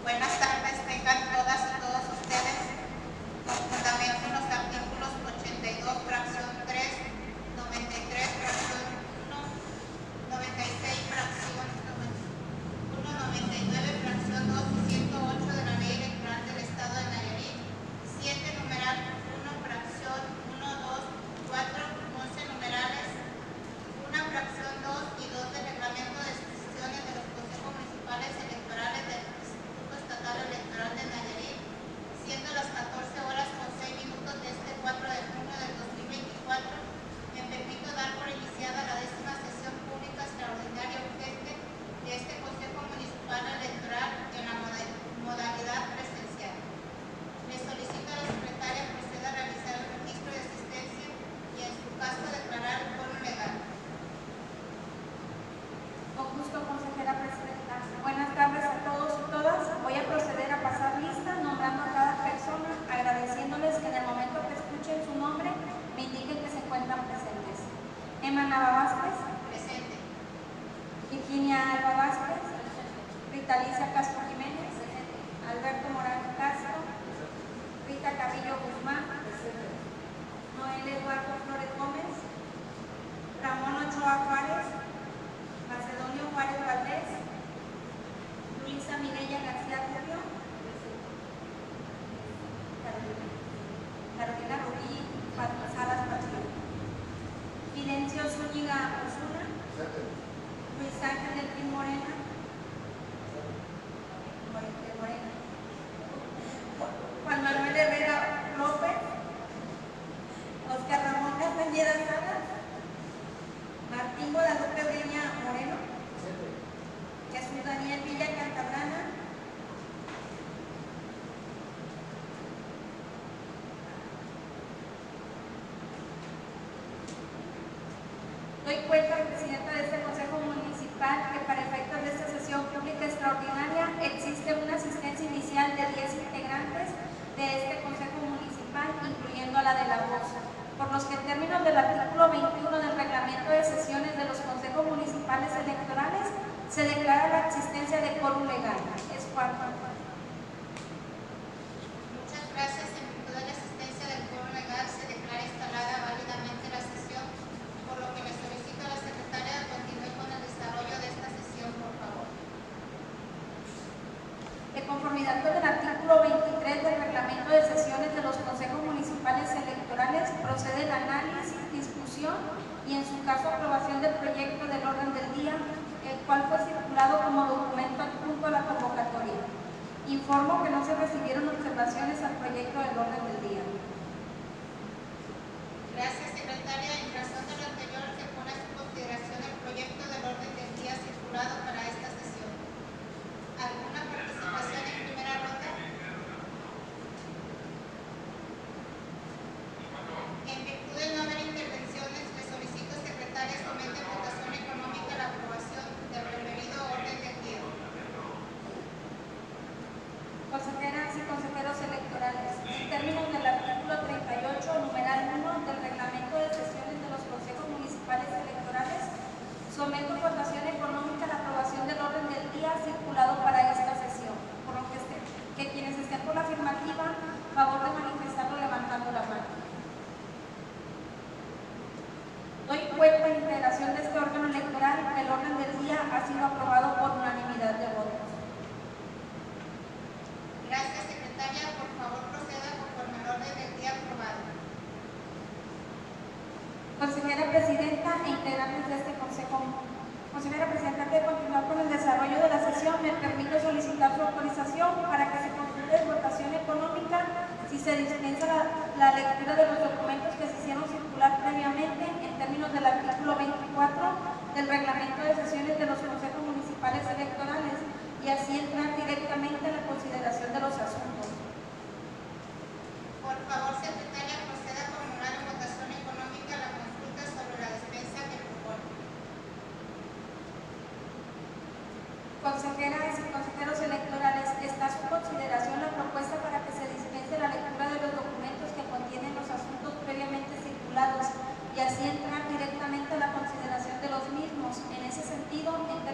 Buenas tardes, tengan todas y todos ustedes. Con fundamento en los artículos 82, fracción 3, 93, fracción 1, 96, fracción 1, 99, fracción 2 y 108 de la Ley Electoral del Estado de Nayarit, 7, numeral 1, fracción 1, 2, 4, 11 numerales, 1, fracción 2 y 2 del Reglamento de Instituciones de los Consejos Municipales Electorales del Instituto Estatal Electoral de Nayarit, siendo las 14 horas con 6 minutos de este 4 de junio del 2024, me permito dar por iniciada la 10ª sesión pública extraordinaria urgente de este Consejo Municipal Electoral en la modalidad presencial. Le solicito a la secretaria proceda a realizar el registro de asistencia y en su caso declarar el quórum legal. Con gusto, consejera presidenta. Buenas tardes a todos y todas. Voy a proceder a pasar lista, nombrando a cada persona, agradeciéndoles que en el momento que escuchen su nombre, me indiquen que se encuentran presentes. Emma Nava Vázquez. Presente. Virginia Alba Vázquez. Rita Alicia Castro Jiménez. Alberto Morán Castro. Rita Carrillo Guzmán. Noel Eduardo Flores Gómez. Ramón Ochoa Juárez. Macedonio Juárez Valdés. Luisa Mireya García Rubio. Carolina Rubí Salas Pacheco. Fidencio Zúñiga Osuna. Luis Ángel del Pin Morena. Juan Manuel Herrera López. Oscar Ramón Castañeda Salas. Martín Guadalupe Breña Moreno. Jesús Daniel Villa Cantabrana. Doy cuenta, presidenta de este Consejo Municipal, que para efectos de esta sesión pública extraordinaria existe una asistencia inicial de 10 integrantes de este Consejo Municipal, incluyendo a la de la voz, por los que en términos del artículo 21 del Reglamento de Sesiones de los Consejos Municipales Electorales se declara la existencia de quórum legal. Es cuanto. Muchas gracias. En virtud de la existencia del quórum legal, se declara instalada válidamente la sesión, por lo que le solicito a la secretaria de continuar con el desarrollo de esta sesión, por favor. De conformidad con el artículo 23 del Reglamento de Sesiones de los Consejos Municipales Electorales, procede el análisis, discusión y, en su caso, aprobación del proyecto del orden del día, el cual fue circulado como documento adjunto a la convocatoria. Informo que no se recibieron observaciones al proyecto del orden del día. Gracias, secretaria. En razón de lo anterior, se pone a su consideración el proyecto del orden del día circulado para esta sesión. ¿Alguna participación en primera ronda? En virtud de no haber intervenciones, le solicito, secretaria, somete a votación económica la aprobación del referido orden del día. Consejeras y consejeros electorales, en términos del artículo 38, numeral 1 del Reglamento de Sesiones de los Consejos Municipales Electorales, someto a votación económica la aprobación del orden del día circulado para esta sesión, por lo que quienes estén por la afirmativa, favor de manifestarlo levantando la mano. Doy cuenta de integración de este órgano electoral. El orden del día ha sido aprobado por unanimidad de votos. Gracias, secretaria. Por favor, proceda conforme al orden del día aprobado. Consejera presidenta e integrantes de este consejo. Consejera presidenta, antes de continuar con el desarrollo de la sesión, me permito solicitar su autorización para que se consulte en votación económica si se dispensa la lectura de los documentos que se hicieron circular previamente en términos del artículo 24 del Reglamento de Sesiones de los Consejos Municipales Electorales, y así entrar directamente en la consideración de los asuntos. Por favor, secretaria, proceda a formular en votación económica la consulta sobre la dispensa que propone. Consejeras y consejeros electorales, está a su consideración la propuesta para que se dispense la lectura de los documentos que contienen los asuntos previamente circulados y así entrar directamente a la consideración de los mismos. En ese sentido, en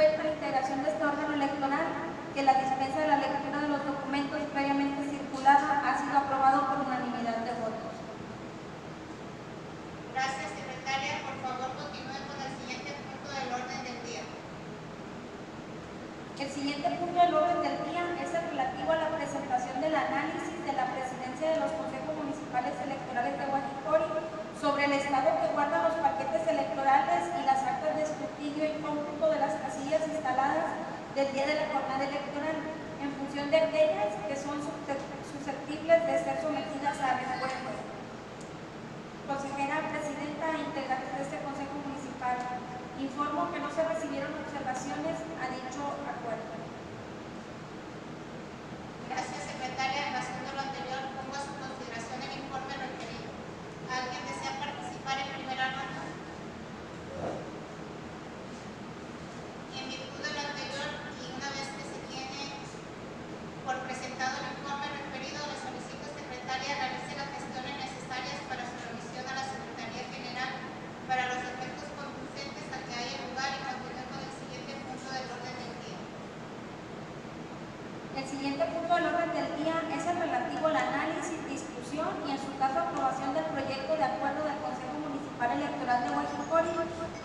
cuenta la integración de este órgano electoral que la dispensa de la lectura de los documentos previamente circulada ha sido aprobado por unanimidad de votos. Gracias, secretaria. Por favor, continúe con el siguiente punto del orden del día. El siguiente punto del orden del día es el relativo a la presentación del análisis de la presidencia de los consejos municipales electorales de Guajicori sobre el estado que guardan los paquetes electorales y las actas de escrutinio y cómputo de las casillas instaladas del día de la jornada electoral, en función de aquellas que son susceptibles de ser sometidas a recuento. Consejera presidenta e integrantes de este consejo municipal, informo que no se recibieron observaciones a dicho acuerdo. Gracias, secretaria. En razón de lo anterior, pongo a su consideración el informe referido. ¿Alguien desea participar en primera ronda? En virtud de lo anterior y una vez que se tiene por presentado el informe referido, le solicito, secretaria, realice las gestiones necesarias para su remisión a la Secretaría General para los efectos conducentes a que haya lugar y continúe con el siguiente punto del orden del día. El siguiente punto del orden del día es el relativo al análisis, discusión y, en su caso, aprobación del proyecto de acuerdo del Consejo Municipal Electoral de Guajicori,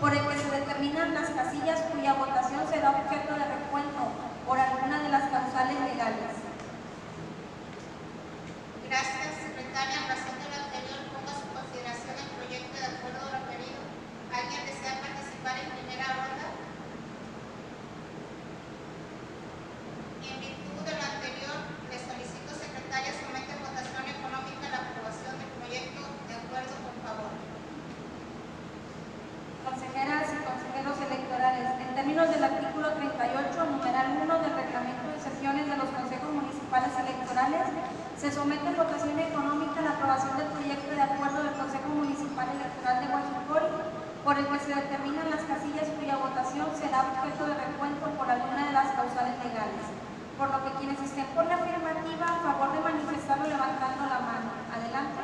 por el que se determinan las casillas cuya votación será objeto de recuento por alguna de las causales legales. Gracias, secretaria. En razón de lo anterior, pongo a su consideración el proyecto de acuerdo referido. ¿Alguien desea participar en primera ronda? En virtud de lo anterior, le solicito, secretaria, somete a votación económica la aprobación del proyecto de acuerdo, por favor. Consejeras y consejeros electorales, en términos del artículo 38, numeral 1 del reglamento de sesiones de los consejos municipales electorales, se somete a votación económica la aprobación del proyecto de acuerdo del Consejo Municipal Electoral de Guajicori, por el que se determinan las casillas cuya votación será objeto de recuento por alguna de las causales legales. Por lo que quienes estén por la afirmativa, a favor de manifestarlo levantando la mano. Adelante.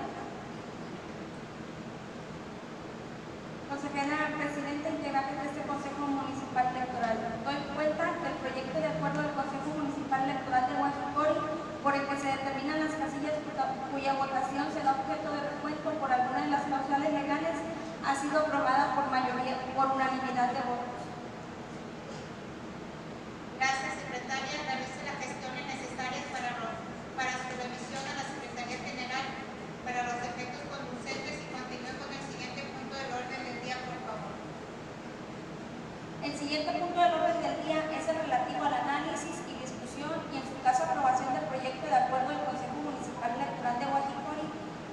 Consejera presidenta integrante de este Consejo Municipal Electoral, doy cuenta que el proyecto de acuerdo del Consejo Municipal Electoral de Guajicori, por el que se determinan las casillas cuya votación será objeto de recuento por alguna de las causales legales, ha sido aprobada por unanimidad de votos. Gracias, secretaria. Realice las gestiones necesarias para su remisión a la Secretaría General para los efectos conducentes y continúe con el siguiente punto del orden del día, por favor. El siguiente punto del orden del día es el relativo al análisis y discusión y, en su caso, aprobación del proyecto de acuerdo del Consejo Municipal Electoral de Guajicori,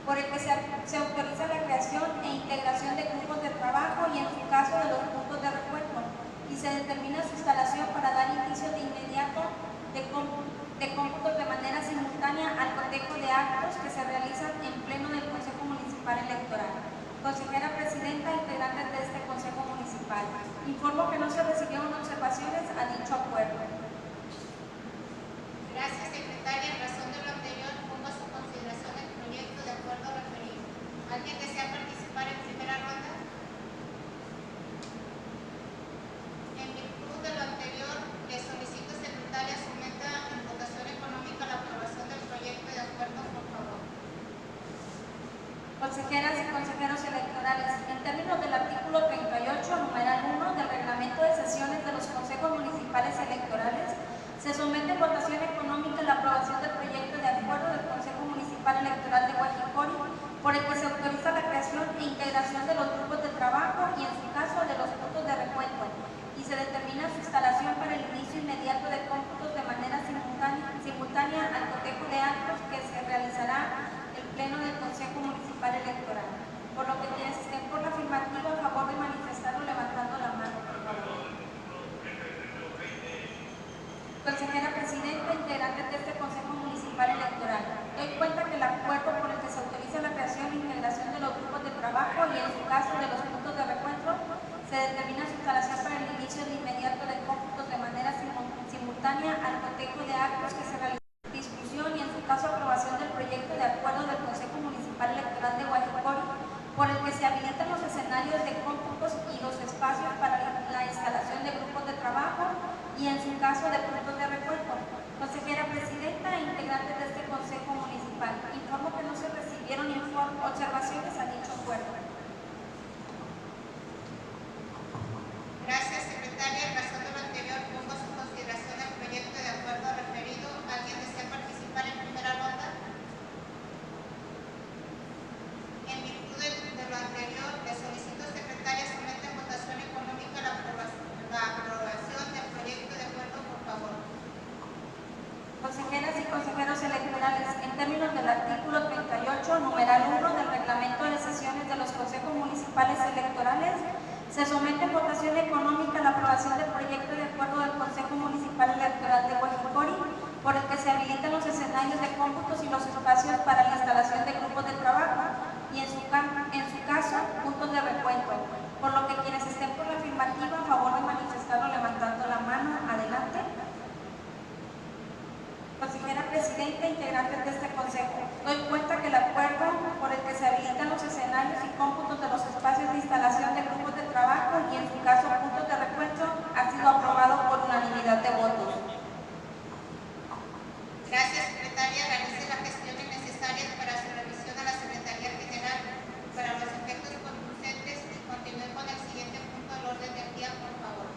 por el que se autoriza la creación e integración de grupos de trabajo y, en su caso, de los puntos de recuento, y se determina su instalación para dar inicio de inmediato de cómputos de manera simultánea al cotejo de actos que se realizan en pleno del Consejo Municipal Electoral. Consejera presidenta e integrantes de este Consejo Municipal, informo que no se recibieron observaciones a dicho acuerdo. Gracias, secretaria. En razón de lo anterior, pongo a su consideración el proyecto de acuerdo referido. ¿Alguien desea participar en primera ronda? En virtud de lo anterior, le solicito, secretaria, someta en votación económica la aprobación del proyecto de acuerdo, por favor. Consejeras y consejeros electorales, en términos del artículo 38, numeral 1 del reglamento de sesiones de los consejos municipales electorales, se somete a votación económica la aprobación del proyecto de acuerdo del Consejo Municipal Electoral de Guajicori, por el que se autoriza la creación e integración de los grupos de trabajo y, en su caso, de los puntos de recuento, y se determina su instalación para el inicio inmediato de cómputos de manera simultánea al cotejo de actos que se realizará el Pleno del Consejo Municipal Electoral. Por lo que quienes estén por la afirmativa, a favor de manifestarlo levantando la mano, por favor. Consejera presidenta, integrante de este Consejo Municipal Electoral, doy cuenta que el acuerdo por el que se autoriza la creación e integración de los grupos de trabajo y, en su caso, de los puntos de recuento, se determina su instalación para el inicio de inmediato de cómputos de manera simultánea al cotejo de actos que se realizan en discusión y, en su caso, aprobación del proyecto de acuerdo del Consejo Municipal Electoral de Guajicori, por el que se habilitan los escenarios de cómputos y los espacios para la instalación de grupos de trabajo y en su caso de puntos de recuento. Consejera Presidenta e integrantes de este Consejo Municipal, informo que no se recibieron observaciones a dicho acuerdo. Gracias, secretaria. En razón de lo anterior, pongo a su consideración el proyecto de acuerdo referido. ¿Alguien desea participar en primera ronda? En virtud de lo anterior, le solicito, secretaria, someta en votación económica la aprobación del proyecto de acuerdo, por favor. Consejeras y consejeros electorales, en términos del artículo 38, numeral 1 del reglamento de sesiones de los consejos municipales electorales, se somete en votación económica la aprobación del proyecto de acuerdo del Consejo Municipal Electoral de Guajicori, por el que se habilitan los escenarios de cómputos y los espacios para la instalación de grupos de trabajo y en su caso, puntos de recuento, por lo que quienes estén por la afirmativa, a favor de manifestarlo levantando la mano. Adelante. Consejera Presidenta e integrantes de este Consejo, doy cuenta que el acuerdo por el que se habilitan los escenarios y cómputos de los espacios de instalación de grupos de trabajo y en su caso puntos de recuento ha sido aprobado por unanimidad de votos. Gracias, secretaria. Realice las gestiones necesarias para su revisión a la Secretaría General para los efectos conducentes y continúe con el siguiente punto del orden del día, por favor.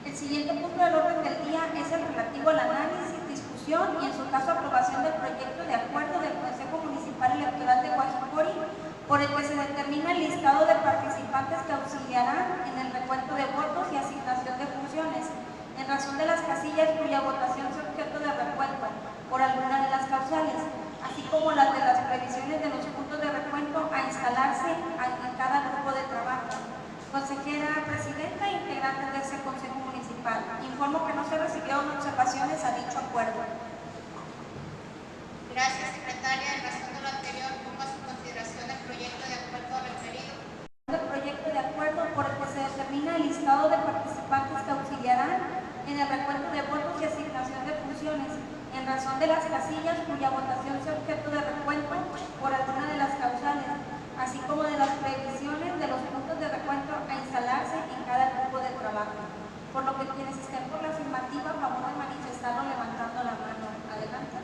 El siguiente punto del orden del día es el relativo al análisis, discusión y en su caso aprobación del proyecto de acuerdo del Consejo Municipal Electoral de Guajicori, por el que se determina el listado de participantes que auxiliarán en el recuento de votos y asignación de funciones, en razón de las casillas cuya votación sea objeto de recuento por alguna de las causales, así como las de las previsiones de los puntos de recuento a instalarse en cada grupo de trabajo. Consejera Presidenta e integrantes de ese Consejo Municipal, informo que no se recibieron observaciones a dicho acuerdo. Gracias, secretaria. En razón de lo anterior, pongo a su consideración el proyecto de acuerdo referido. El proyecto de acuerdo por el que se determina el listado de participantes que auxiliarán en el recuento de votos y asignación de funciones, en razón de las casillas cuya votación sea objeto de recuento por alguna de las causales, así como de las previsiones de los puntos de recuento a instalarse en cada grupo de trabajo, por lo que quienes estén por la afirmativa, a favor de manifestarlo levantando la mano. Adelante.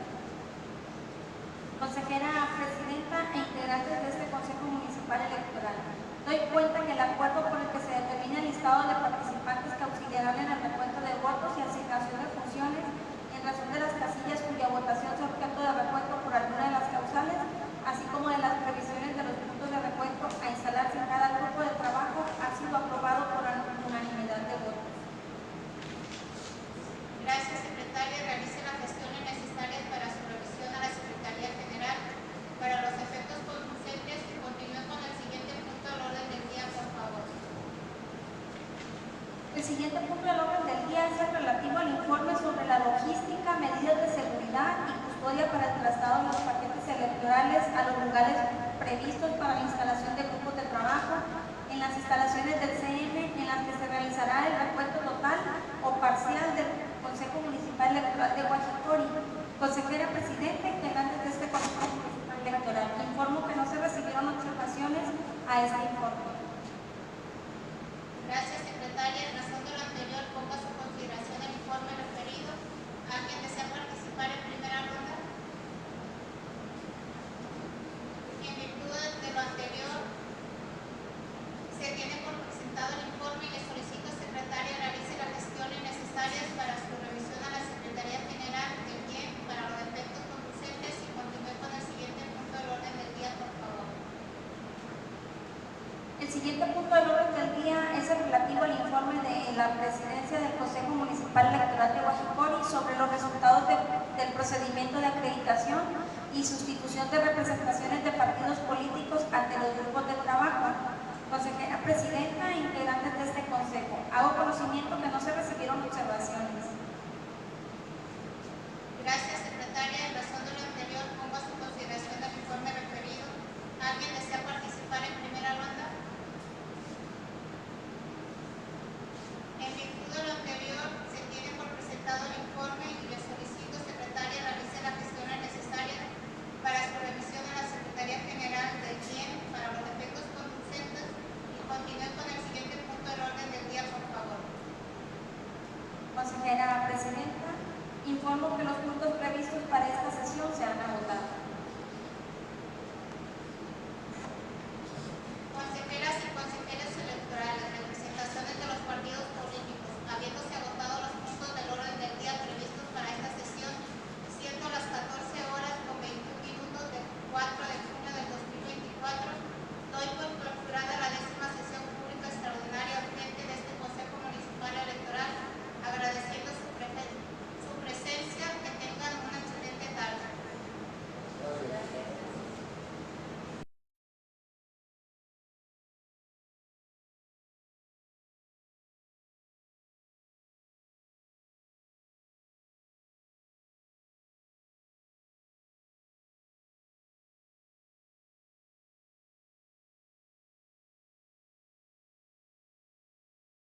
Consejera Presidenta e integrantes de este Consejo Municipal Electoral, doy cuenta que el acuerdo por el que se determina el listado de participantes que auxiliarán en el recuento de votos y asignación de funciones en razón de las casillas cuya votación sea objeto de recuento por alguna de las causales, así como de las previsiones de los puntos de recuento a instalarse en cada grupo de trabajo, ha sido aprobado por unanimidad de votos. Gracias, secretaria. Realice las gestiones necesarias para su revisión a la Secretaría General para los efectos conducentes y continúe con el siguiente punto del orden del día, por favor. El siguiente punto del orden del día es el relativo al informe sobre la logística, medidas de seguridad y custodia para el traslado de los paquetes electorales a los lugares previstos para la instalación de grupos de trabajo en las instalaciones del CM en las que se realizará el recuento total o parcial del Consejo Municipal Electoral de Guajicori. Consejera Presidenta e integrantes de este Consejo Municipal Electoral, informo que no se recibieron observaciones a este informe. Gracias, secretaria. En razón de lo anterior, pongo a su consideración el informe referido. ¿Alguien desea participar en primera ronda? En virtud de lo anterior, se tiene por presentado el informe y le solicito, secretaria, realice las gestiones necesarias para su revisión a la Secretaría General del bien para los efectos conducentes y continúe con el siguiente punto del orden del día, por favor. El siguiente punto del orden del día es el relativo al informe de la Presidencia del Consejo Municipal Electoral de Guajicori sobre los resultados del procedimiento de acreditación y sustitución de representaciones de partidos políticos ante los grupos de trabajo. Consejera Presidenta e integrantes de este Consejo, hago